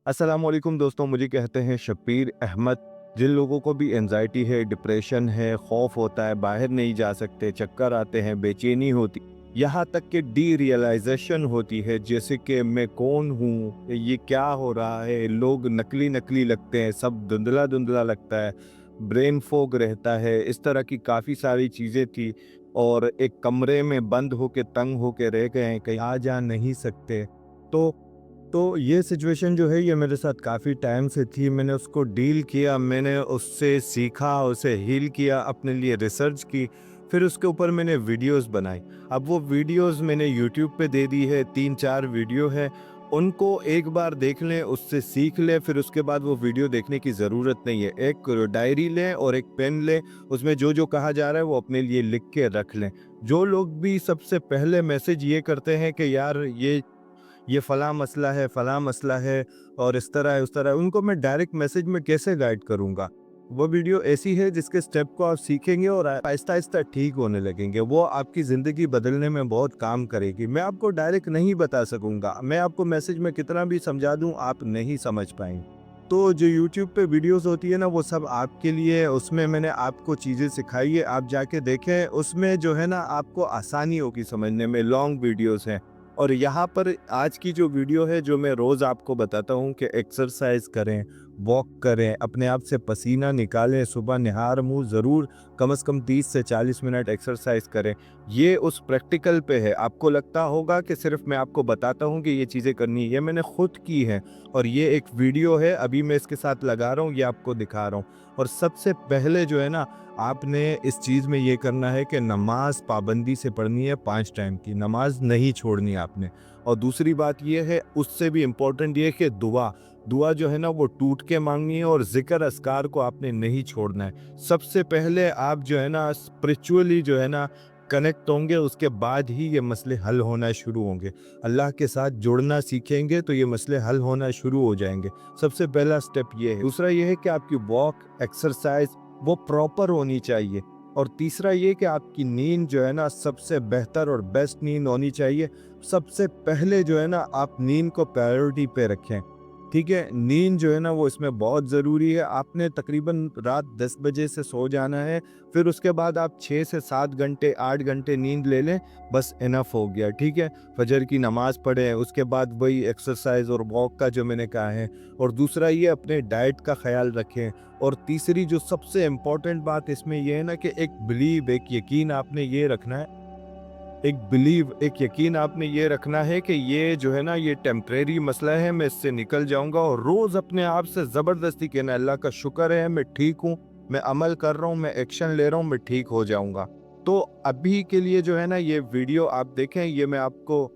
अस्सलाम वालेकुम दोस्तों, मुझे कहते हैं शब्बीर अहमद। जिन लोगों को भी एंजाइटी है, डिप्रेशन है, खौफ होता है, बाहर नहीं जा सकते, चक्कर आते हैं, बेचैनी होती, यहाँ तक कि डी रियलाइजेशन होती है, जैसे कि मैं कौन हूँ, ये क्या हो रहा है, लोग नकली नकली लगते हैं, सब धुंधला धुंधला लगता है, ब्रेन फॉग रहता है, इस तरह की काफ़ी सारी चीज़ें थी। और एक कमरे में बंद होके तंग होके रह गए हैं, कहीं आ जा नहीं सकते। तो ये सिचुएशन जो है ये मेरे साथ काफ़ी टाइम से थी। मैंने उसको डील किया, मैंने उससे सीखा, उसे हील किया, अपने लिए रिसर्च की, फिर उसके ऊपर मैंने वीडियोस बनाई। अब वो वीडियोस मैंने यूट्यूब पे दे दी है, 3-4 वीडियो है। उनको एक बार देख लें, उससे सीख लें, फिर उसके बाद वो वीडियो देखने की ज़रूरत नहीं है। एक डायरी लें और एक पेन लें, उसमें जो-जो कहा जा रहा है वो अपने लिए लिख के रख लें। जो लोग भी सबसे पहले मैसेज ये करते हैं कि यार ये फ़लाँ मसला है और इस तरह है, उस तरह है, उनको मैं डायरेक्ट मैसेज में कैसे गाइड करूँगा? वो वीडियो ऐसी है जिसके स्टेप को आप सीखेंगे और आहिस्ता-आहिस्ता ठीक होने लगेंगे। वो आपकी ज़िंदगी बदलने में बहुत काम करेगी। मैं आपको डायरेक्ट नहीं बता सकूँगा। मैं आपको मैसेज में कितना भी समझा दूँ, आप नहीं समझ पाएँगे। तो जो यूट्यूब पे वीडियोज़ होती है ना, वो सब आपके लिए है। उसमें मैंने आपको चीज़ें सिखाई है, आप जाके देखें। उसमें जो है ना आपको आसानी होगी समझने में, लॉन्ग वीडियोज़ हैं। और यहाँ पर आज की जो वीडियो है, जो मैं रोज़ आपको बताता हूँ कि एक्सरसाइज करें, वॉक करें, अपने आप से पसीना निकालें, सुबह निहार मुँह ज़रूर कम से कम 30 से 40 मिनट एक्सरसाइज करें। ये उस प्रैक्टिकल पे है। आपको लगता होगा कि सिर्फ़ मैं आपको बताता हूँ कि ये चीज़ें करनी है, ये मैंने खुद की है और ये एक वीडियो है, अभी मैं इसके साथ लगा रहा हूँ, ये आपको दिखा रहा हूँ। और सबसे पहले जो है ना, आपने इस चीज़ में ये करना है कि नमाज़ पाबंदी से पढ़नी है, 5 टाइम की नमाज़ नहीं छोड़नी आपने। और दूसरी बात ये है, उससे भी इम्पोर्टेंट ये है कि दुआ जो है ना वो टूट के माँगनी है और ज़िक्र अस्कार को आपने नहीं छोड़ना है। सबसे पहले आप जो है ना स्पिरिचुअली जो है ना कनेक्ट होंगे, उसके बाद ही ये मसले हल होना शुरू होंगे। अल्लाह के साथ जुड़ना सीखेंगे तो ये मसले हल होना शुरू हो जाएँगे। सबसे पहला स्टेप ये है। दूसरा ये है कि आपकी वॉक, एक्सरसाइज़ वो प्रॉपर होनी चाहिए। और तीसरा ये कि आपकी नींद जो है ना सबसे बेहतर और बेस्ट नींद होनी चाहिए। सबसे पहले जो है ना आप नींद को प्रायोरिटी पे रखें, ठीक है? नींद जो है ना वो इसमें बहुत ज़रूरी है। आपने तकरीबन रात 10 बजे से सो जाना है, फिर उसके बाद आप 6 से 7 घंटे, 8 घंटे नींद ले लें, बस इनफ हो गया, ठीक है? फजर की नमाज़ पढ़ें, उसके बाद वही एक्सरसाइज़ और वॉक का जो मैंने कहा है। और दूसरा ये अपने डाइट का ख़्याल रखें। और तीसरी जो सबसे इम्पोर्टेंट बात इसमें ये है ना कि एक यकीन आपने ये रखना है, एक यकीन आपने ये रखना है कि ये जो है ना ये टेम्परेरी मसला है, मैं इससे निकल जाऊँगा। और रोज़ अपने आप से ज़बरदस्ती कहना है, अल्लाह का शुक्र है मैं ठीक हूँ, मैं अमल कर रहा हूँ, मैं एक्शन ले रहा हूँ, मैं ठीक हो जाऊँगा। तो अभी के लिए जो है ना ये वीडियो आप देखें, ये मैं आपको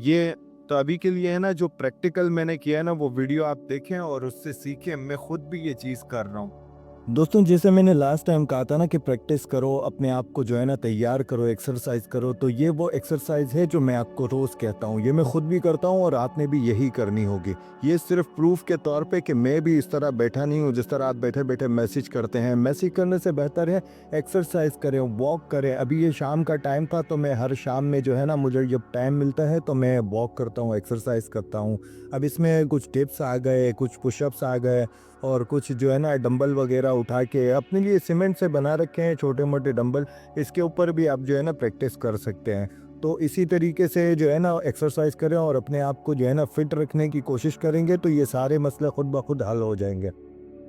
ये तो अभी के लिए है ना जो प्रैक्टिकल मैंने किया है ना वो वीडियो आप देखें और उससे सीखें। मैं खुद भी ये चीज़ कर रहा हूँ। दोस्तों, जैसे मैंने लास्ट टाइम कहा था ना कि प्रैक्टिस करो, अपने आप को जो है ना तैयार करो, एक्सरसाइज करो, तो ये वो एक्सरसाइज है जो मैं आपको रोज़ कहता हूँ। ये मैं खुद भी करता हूँ और आपने भी यही करनी होगी। ये सिर्फ प्रूफ के तौर पे कि मैं भी इस तरह बैठा नहीं हूँ जिस तरह आप बैठे बैठे मैसेज करते हैं। मैसेज करने से बेहतर है एक्सरसाइज करें, वॉक करें। अभी ये शाम का टाइम था तो मैं हर शाम में जो है ना मुझे जब टाइम मिलता है तो मैं वॉक करता हूँ, एक्सरसाइज करता हूँ। अब इसमें कुछ टिप्स आ गए, कुछ पुशअप्स आ गए और कुछ जो है ना डंबल वगैरह उठा के अपने लिए सीमेंट से बना रखे हैं छोटे मोटे डंबल, इसके ऊपर भी आप जो है ना प्रैक्टिस कर सकते हैं। तो इसी तरीके से जो है ना एक्सरसाइज करें और अपने आप को जो है ना फिट रखने की कोशिश करेंगे तो ये सारे मसले खुद ब खुद हल हो जाएंगे।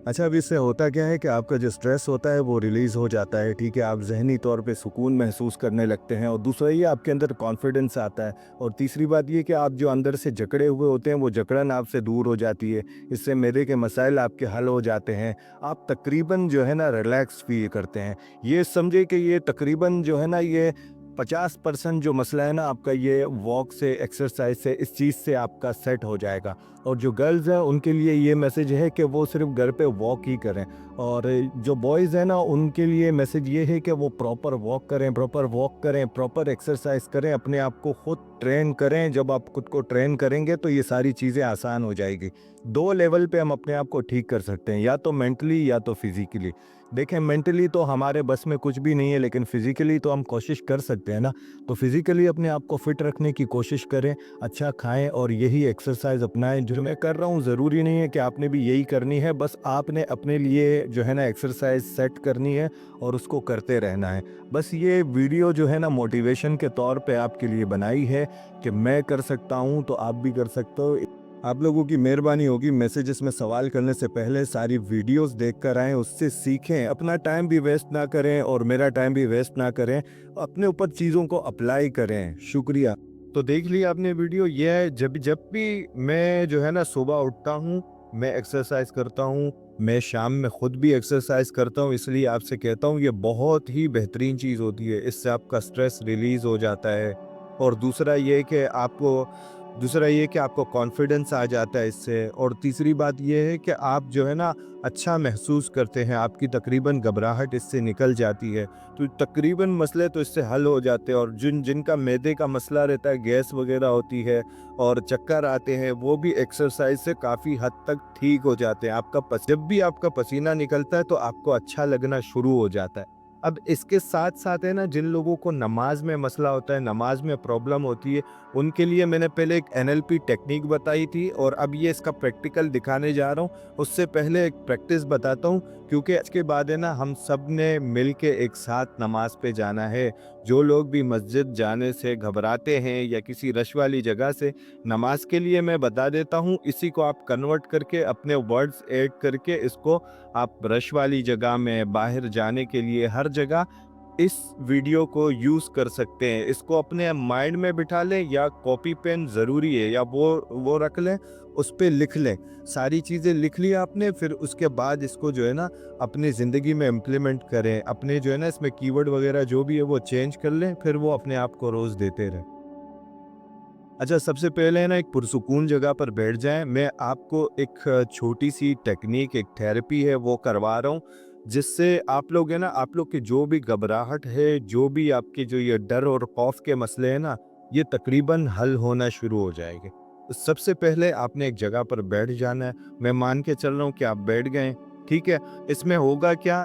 अच्छा, अब इससे होता क्या है कि आपका जो स्ट्रेस होता है वो रिलीज़ हो जाता है, ठीक है? आप ज़हनी तौर पे सुकून महसूस करने लगते हैं और दूसरा ये आपके अंदर कॉन्फिडेंस आता है। और तीसरी बात ये कि आप जो अंदर से जकड़े हुए होते हैं वो जकड़न आपसे दूर हो जाती है। इससे मेरे के मसाइल आपके हल हो जाते हैं। आप तकरीबन जो है ना रिलैक्स फ़ील करते हैं। ये समझिए कि ये तकरीबन जो है ना ये 50% जो मसला है ना आपका, ये वॉक से, एक्सरसाइज से, इस चीज़ से आपका सेट हो जाएगा। और जो गर्ल्स हैं उनके लिए ये मैसेज है कि वो सिर्फ घर पे वॉक ही करें। और जो बॉयज़ हैं ना उनके लिए मैसेज ये है कि वो प्रॉपर वॉक करें, प्रॉपर एक्सरसाइज करें, अपने आप को खुद ट्रेन करें। जब आप खुद को ट्रेन करेंगे तो ये सारी चीज़ें आसान हो जाएगी। दो लेवल पे हम अपने आप को ठीक कर सकते हैं, या तो मेंटली या तो फिजिकली। देखें, मेंटली तो हमारे बस में कुछ भी नहीं है, लेकिन फिजिकली तो हम कोशिश कर सकते हैं ना। तो फिजिकली अपने आप को फिट रखने की कोशिश करें, अच्छा खाएं और यही एक्सरसाइज अपनाएं जो मैं कर रहा हूं। ज़रूरी नहीं है कि आपने भी यही करनी है, बस आपने अपने लिए जो है ना एक्सरसाइज सेट करनी है और उसको करते रहना है। बस ये वीडियो जो है ना मोटिवेशन के तौर पे आपके लिए बनाई है कि मैं कर सकता हूं तो आप भी कर सकते हो। आप लोगों की मेहरबानी होगी, मैसेजेस में सवाल करने से पहले सारी वीडियोस देख कर आएँ, उससे सीखें, अपना टाइम भी वेस्ट ना करें और मेरा टाइम भी वेस्ट ना करें, अपने ऊपर चीज़ों को अप्लाई करें। शुक्रिया। तो देख लिया आपने वीडियो, ये है जब जब भी मैं जो है ना सुबह उठता हूँ, मैं एक्सरसाइज करता हूँ, मैं शाम में खुद भी एक्सरसाइज करता हूँ, इसलिए आपसे कहता हूँ ये बहुत ही बेहतरीन चीज़ होती है। इससे आपका स्ट्रेस रिलीज हो जाता है। और दूसरा ये कि आपको कॉन्फिडेंस आ जाता है इससे। और तीसरी बात ये है कि आप जो है ना अच्छा महसूस करते हैं, आपकी तकरीबन घबराहट इससे निकल जाती है। तो तकरीबन मसले तो इससे हल हो जाते हैं। और जिनका मैदे का मसला रहता है, गैस वगैरह होती है और चक्कर आते हैं, वो भी एक्सरसाइज से काफ़ी हद तक ठीक हो जाते हैं। जब भी आपका पसीना निकलता है तो आपको अच्छा लगना शुरू हो जाता है। अब इसके साथ साथ है ना, जिन लोगों को नमाज में मसला होता है, नमाज में प्रॉब्लम होती है, उनके लिए मैंने पहले एक एनएलपी टेक्निक बताई थी और अब ये इसका प्रैक्टिकल दिखाने जा रहा हूँ। उससे पहले एक प्रैक्टिस बताता हूँ, क्योंकि इसके बाद है ना हम सब ने मिल के एक साथ नमाज पे जाना है। जो लोग भी मस्जिद जाने से घबराते हैं या किसी रश वाली जगह से, नमाज के लिए मैं बता देता हूँ, इसी को आप कन्वर्ट करके अपने वर्ड्स ऐड करके इसको आप रश वाली जगह में, बाहर जाने के लिए, हर जगह इस वीडियो को यूज़ कर सकते हैं। इसको अपने माइंड में बिठा लें, या कॉपी पेन ज़रूरी है, या वो रख लें, उस पे लिख लें। सारी चीज़ें लिख ली आपने, फिर उसके बाद इसको जो है ना अपनी ज़िंदगी में इम्प्लीमेंट करें। अपने जो है ना इसमें कीवर्ड वगैरह जो भी है वो चेंज कर लें, फिर वो अपने आप को रोज़ देते रहें। अच्छा, सबसे पहले है ना एक पुरसुकून जगह पर बैठ जाएं। मैं आपको एक छोटी सी टेक्निक, एक थेरेपी है वो करवा रहा हूँ, जिससे आप लोग है ना, आप लोग की जो भी घबराहट है, जो भी आपके जो ये डर और खौफ के मसले हैं ना, ये तकरीबन हल होना शुरू हो जाएंगे। तो सबसे पहले आपने एक जगह पर बैठ जाना है। मैं मान के चल रहा हूँ कि आप बैठ गए, ठीक है। इसमें होगा क्या,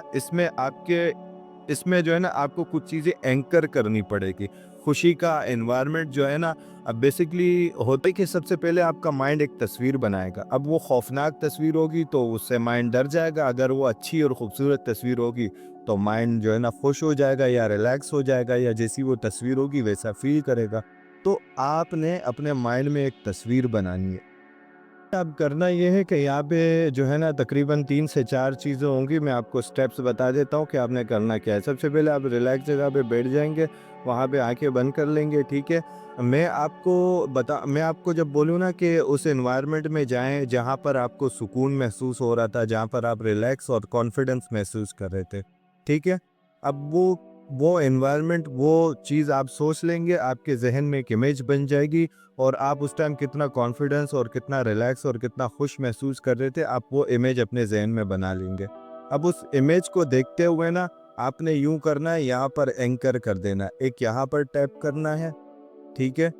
इसमें जो है ना आपको कुछ चीज़ें एंकर करनी पड़ेगी। खुशी का एनवायरनमेंट जो है ना, अब बेसिकली होता है कि सबसे पहले आपका माइंड एक तस्वीर बनाएगा। अब वो खौफनाक तस्वीर होगी तो उससे माइंड डर जाएगा। अगर वो अच्छी और खूबसूरत तस्वीर होगी तो माइंड जो है ना खुश हो जाएगा या रिलैक्स हो जाएगा, या जैसी वो तस्वीर होगी वैसा फील करेगा। तो आपने अपने माइंड में एक तस्वीर बनानी है। अब करना ये है कि यहाँ पे जो है ना तकरीबन 3 से 4 चीज़ें होंगी। मैं आपको स्टेप्स बता देता हूँ कि आपने करना क्या है। सबसे पहले आप रिलैक्स जगह पे बैठ जाएंगे, वहाँ पे आंखें बंद कर लेंगे, ठीक है। मैं आपको जब बोलूँ ना कि उस एनवायरनमेंट में जाएं जहाँ पर आपको सुकून महसूस हो रहा था, जहाँ पर आप रिलैक्स और कॉन्फिडेंस महसूस कर रहे थे, ठीक है। अब वो एनवायरनमेंट, वो चीज़ आप सोच लेंगे, आपके जहन में एक इमेज बन जाएगी, और आप उस टाइम कितना कॉन्फिडेंस और कितना रिलैक्स और कितना खुश महसूस कर रहे थे, आप वो इमेज अपने जहन में बना लेंगे। अब उस इमेज को देखते हुए ना आपने यूं करना है, यहाँ पर एंकर कर देना, एक यहाँ पर टैप करना है, ठीक है।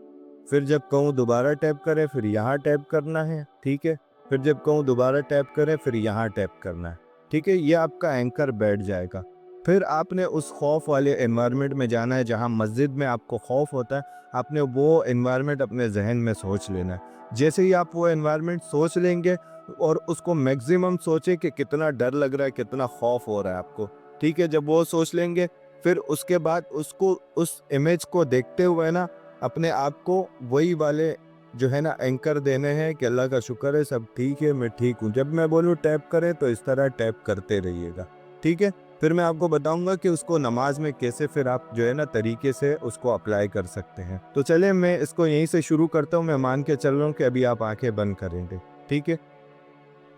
फिर जब कहूँ दोबारा टैप करें, फिर यहाँ टैप करना है, ठीक है। फिर जब कहूँ दोबारा टैप करें, फिर यहाँ टैप करना है, ठीक है। ये आपका एंकर बैठ जाएगा। फिर आपने उस खौफ वाले एनवायरनमेंट में जाना है जहाँ मस्जिद में आपको खौफ होता है। आपने वो एनवायरनमेंट अपने जहन में सोच लेना है। जैसे ही आप वो एनवायरनमेंट सोच लेंगे, और उसको मैक्सिमम सोचें कि कितना डर लग रहा है, कितना खौफ हो रहा है आपको, ठीक है। जब वो सोच लेंगे, फिर उसके बाद उसको, उस इमेज को देखते हुए ना अपने आप को वही वाले जो है ना एंकर देने हैं कि अल्लाह का शुक्र है, सब ठीक है, मैं ठीक हूँ। जब मैं बोलूँ टैप करें तो इस तरह टैप करते रहिएगा, ठीक है। फिर मैं आपको बताऊंगा कि उसको नमाज में कैसे फिर आप जो है ना तरीके से उसको अप्लाई कर सकते हैं। तो चले, मैं इसको यहीं से शुरू करता हूँ। मैं मान के चल रहा हूँ कि अभी आप आंखें बंद करेंगे, ठीक है।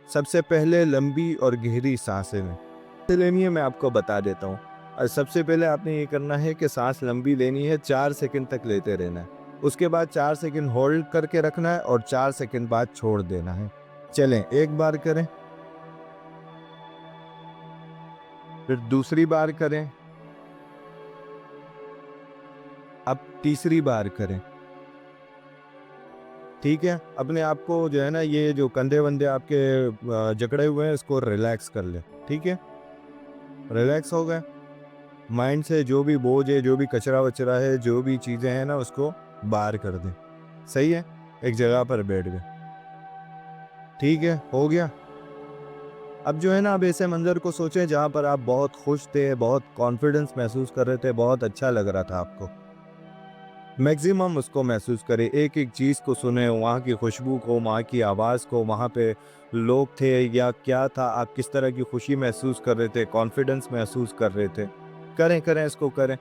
सबसे पहले लंबी और गहरी सांसें लेनी है, मैं आपको बता देता हूँ। और सबसे पहले आपने ये करना है कि सांस लंबी लेनी है, 4 सेकंड तक लेते रहना है। उसके बाद 4 सेकंड होल्ड करके रखना है और 4 सेकंड बाद छोड़ देना है। चलें, एक बार करें, फिर दूसरी बार करें, अब तीसरी बार करें, ठीक है, अपने आप को जो है ना ये जो कंधे वंधे आपके जकड़े हुए हैं इसको रिलैक्स कर ले। ठीक है, रिलैक्स हो गए, माइंड से जो भी बोझ है, जो भी कचरा वचरा है, जो भी चीज़ें हैं ना उसको बाहर कर दें। सही है, एक जगह पर बैठ गए। ठीक है, हो गया। अब जो है ना, अब ऐसे मंजर को सोचें जहाँ पर आप बहुत खुश थे, बहुत कॉन्फिडेंस महसूस कर रहे थे, बहुत अच्छा लग रहा था आपको। मैक्सिमम उसको महसूस करें, एक एक चीज़ को सुने, वहाँ की खुशबू को, वहाँ की आवाज़ को, वहाँ पे लोग थे या क्या था, आप किस तरह की खुशी महसूस कर रहे थे, कॉन्फिडेंस महसूस कर रहे थे। करें करें इसको करें।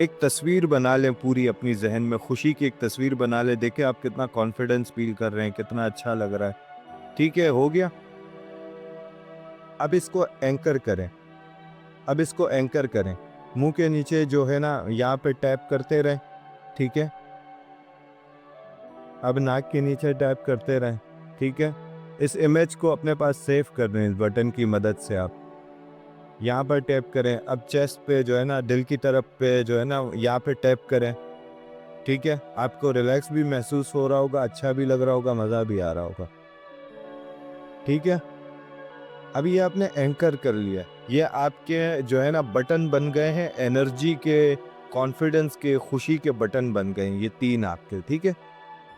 एक तस्वीर बना लें पूरी अपनी जहन में, खुशी की एक तस्वीर बना लें, देखें आप कितना कॉन्फिडेंस फील कर रहे हैं, कितना अच्छा लग रहा है। ठीक है, हो गया। अब इसको एंकर करें, अब इसको एंकर करें। मुंह के नीचे जो है ना यहाँ पे टैप करते रहें। ठीक है, अब नाक के नीचे टैप करते रहें। ठीक है, इस इमेज को अपने पास सेव कर दें इस बटन की मदद से। आप यहाँ पर टैप करें, अब चेस्ट पे जो है ना, दिल की तरफ पे जो है ना, यहाँ पे टैप करें। ठीक है, आपको रिलैक्स भी महसूस हो रहा होगा, अच्छा भी लग रहा होगा, मज़ा भी आ रहा होगा। ठीक है, अब ये आपने एंकर कर लिया है। ये आपके जो है ना बटन बन गए हैं, एनर्जी के, कॉन्फिडेंस के, खुशी के बटन बन गए हैं ये 3 आपके। ठीक है,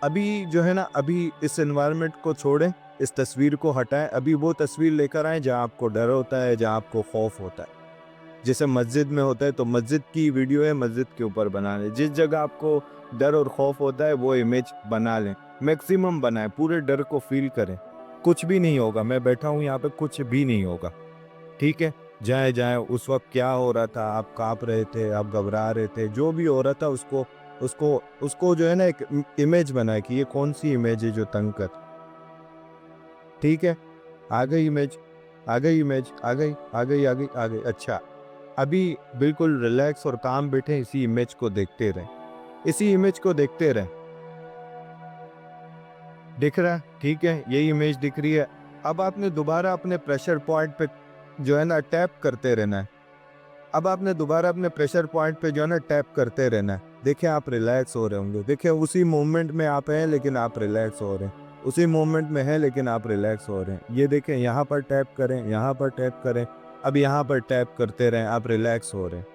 अभी जो है ना, अभी इस एनवायरनमेंट को छोड़ें, इस तस्वीर को हटाएं, अभी वो तस्वीर लेकर आएं जहाँ आपको डर होता है, जहाँ आपको खौफ होता है। जैसे मस्जिद में होता है तो मस्जिद की वीडियो है, मस्जिद के ऊपर बना लें। जिस जगह आपको डर और खौफ होता है वो इमेज बना लें, मैक्सिमम बनाएं, पूरे डर को फील करें। कुछ भी नहीं होगा, मैं बैठा हूँ यहाँ पे, कुछ भी नहीं होगा। ठीक है, जाए जाए उस वक्त क्या हो रहा था, आप कांप रहे थे, आप घबरा रहे थे, जो भी हो रहा था उसको उसको उसको जो है ना एक इमेज बनाए कि ये कौन सी इमेज है जो तंग कर। ठीक है, आ गई इमेज, आ गई इमेज, आ गई आ गई आ गई आ गई। अच्छा, अभी बिल्कुल रिलैक्स और काम बैठे इसी इमेज को देखते रहें, इसी इमेज को देखते रहें। दिख रहा है? ठीक है, यही इमेज दिख रही है। अब आपने दोबारा अपने प्रेशर पॉइंट पे जो है ना टैप करते रहना है। अब आपने दोबारा अपने प्रेशर पॉइंट पे जो है ना टैप करते रहना है। देखिए आप रिलैक्स हो रहे होंगे, देखिए उसी मोमेंट में आप हैं लेकिन आप रिलैक्स हो रहे हैं, उसी मोमेंट में हैं लेकिन आप रिलैक्स हो रहे हैं। ये देखें, यहाँ पर टैप करें, यहाँ पर टैप करें, अब यहाँ पर टैप करते रहें, आप रिलैक्स हो रहे हैं।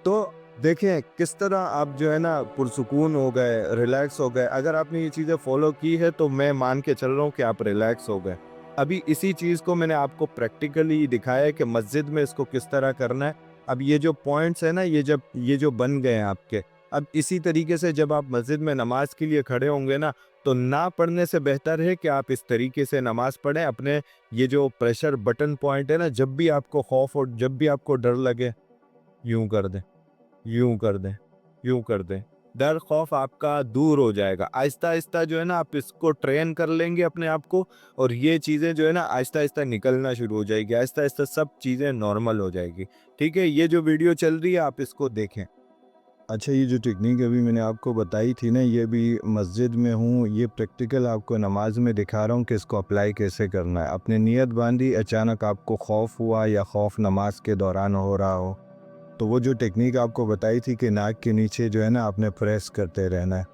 तो देखें किस तरह आप जो है ना पुरसुकून हो गए, रिलैक्स हो गए। अगर आपने ये चीज़ें फॉलो की है तो मैं मान के चल रहा हूँ कि आप रिलैक्स हो गए। अभी इसी चीज़ को मैंने आपको प्रैक्टिकली दिखाया है कि मस्जिद में इसको किस तरह करना है। अब ये जो पॉइंट्स है ना, ये जो बन गए हैं आपके, अब इसी तरीके से जब आप मस्जिद में नमाज के लिए खड़े होंगे ना, तो ना पढ़ने से बेहतर है कि आप इस तरीके से नमाज पढ़ें। अपने ये जो प्रेशर बटन पॉइंट है ना, जब भी आपको खौफ हो, जब भी आपको डर लगे, यूं कर दें, यूं कर दें, यूं कर दें। डर खौफ आपका दूर हो जाएगा। आहिस्ता-आहिस्ता जो है ना आप इसको ट्रेन कर लेंगे अपने आप को, और ये चीज़ें जो है ना आहिस्ता-आहिस्ता निकलना शुरू हो जाएगी। आहिस्ता-आहिस्ता सब चीज़ें नॉर्मल हो जाएगी। ठीक है? ये जो वीडियो चल रही है आप इसको देखें। अच्छा, ये जो टेक्निक अभी मैंने आपको बताई थी ना, ये भी मस्जिद में हूँ, ये प्रैक्टिकल आपको नमाज में दिखा रहा हूँ कि इसको अप्लाई कैसे करना है। आपने नियत बांधी, अचानक आपको खौफ हुआ या खौफ नमाज के दौरान हो रहा हो, तो वो जो टेक्निक आपको बताई थी कि नाक के नीचे जो है ना आपने प्रेस करते रहना है।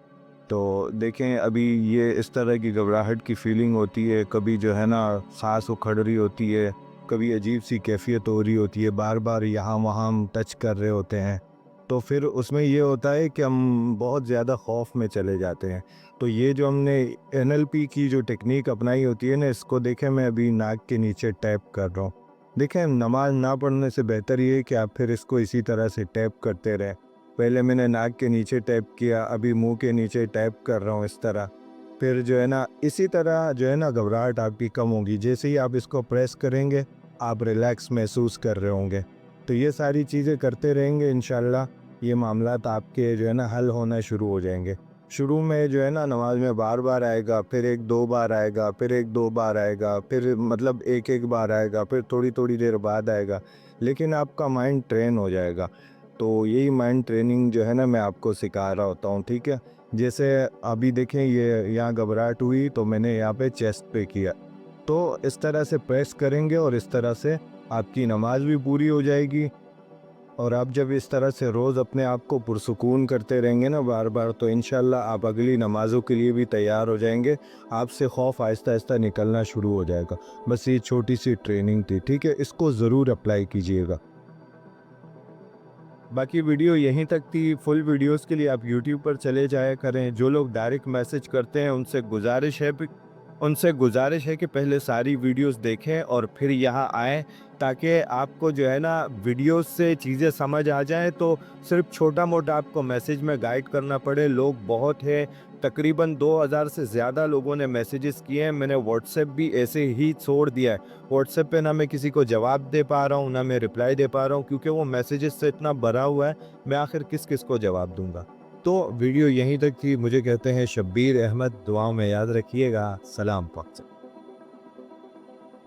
तो देखें अभी ये इस तरह की घबराहट की फीलिंग होती है, कभी जो है ना सांस उखड़ रही होती है, कभी अजीब सी कैफियत हो रही होती है, बार बार यहाँ वहाँ हम टच कर रहे होते हैं। तो फिर उसमें ये होता है कि हम बहुत ज़्यादा खौफ में चले जाते हैं। तो ये जो हमने NLP की जो टेक्निक अपनाई होती है ना, इसको देखें मैं अभी नाक के नीचे टैप कर रहा हूँ। देखें, नमाज ना पढ़ने से बेहतर ये है कि आप फिर इसको इसी तरह से टैप करते रहें। पहले मैंने नाक के नीचे टैप किया, अभी मुंह के नीचे टैप कर रहा हूँ इस तरह। फिर जो है ना इसी तरह जो है ना घबराहट आपकी कम होगी। जैसे ही आप इसको प्रेस करेंगे आप रिलैक्स महसूस कर रहे होंगे। तो ये सारी चीज़ें करते रहेंगे, इंशाल्लाह ये मामलात आपके जो है ना हल होना शुरू हो जाएंगे। शुरू में जो है ना नमाज में बार बार आएगा, फिर 1-2 बार आएगा, फिर 1-2 बार आएगा, फिर मतलब एक बार आएगा, फिर थोड़ी थोड़ी देर बाद आएगा, लेकिन आपका माइंड ट्रेन हो जाएगा। तो यही माइंड ट्रेनिंग जो है ना मैं आपको सिखा रहा होता हूँ। ठीक है, जैसे अभी देखें ये यहाँ घबराहट हुई तो मैंने यहाँ पे चेस्ट पे किया, तो इस तरह से प्रेस करेंगे और इस तरह से आपकी नमाज भी पूरी हो जाएगी। और आप जब इस तरह से रोज़ अपने आप को पुरसुकून करते रहेंगे ना बार बार, तो इंशाल्लाह आप अगली नमाज़ों के लिए भी तैयार हो जाएंगे। आपसे खौफ आहिस्ता आहिस्ता निकलना शुरू हो जाएगा। बस ये छोटी सी ट्रेनिंग थी, ठीक है, इसको ज़रूर अप्लाई कीजिएगा। बाकी वीडियो यहीं तक थी। फुल वीडियोस के लिए आप यूट्यूब पर चले जाया करें। जो लोग डायरेक्ट मैसेज करते हैं उनसे गुजारिश है कि पहले सारी वीडियोस देखें और फिर यहाँ आएँ, ताकि आपको जो है ना वीडियोस से चीज़ें समझ आ जाएँ। तो सिर्फ छोटा-मोटा आपको मैसेज में गाइड करना पड़े। लोग बहुत हैं, तकरीबन 2000 से ज़्यादा लोगों ने मैसेजेस किए हैं। मैंने व्हाट्सएप भी ऐसे ही छोड़ दिया है। व्हाट्सएप पे ना मैं किसी को जवाब दे पा रहा हूँ, ना मैं रिप्लाई दे पा रहा हूँ, क्योंकि वो मैसेजेस से इतना भरा हुआ है, मैं आखिर किस-किस को जवाब दूँगा। तो वीडियो यहीं तक थी। मुझे कहते हैं शब्बीर अहमद। दुआओं में याद रखिएगा। सलाम पाक।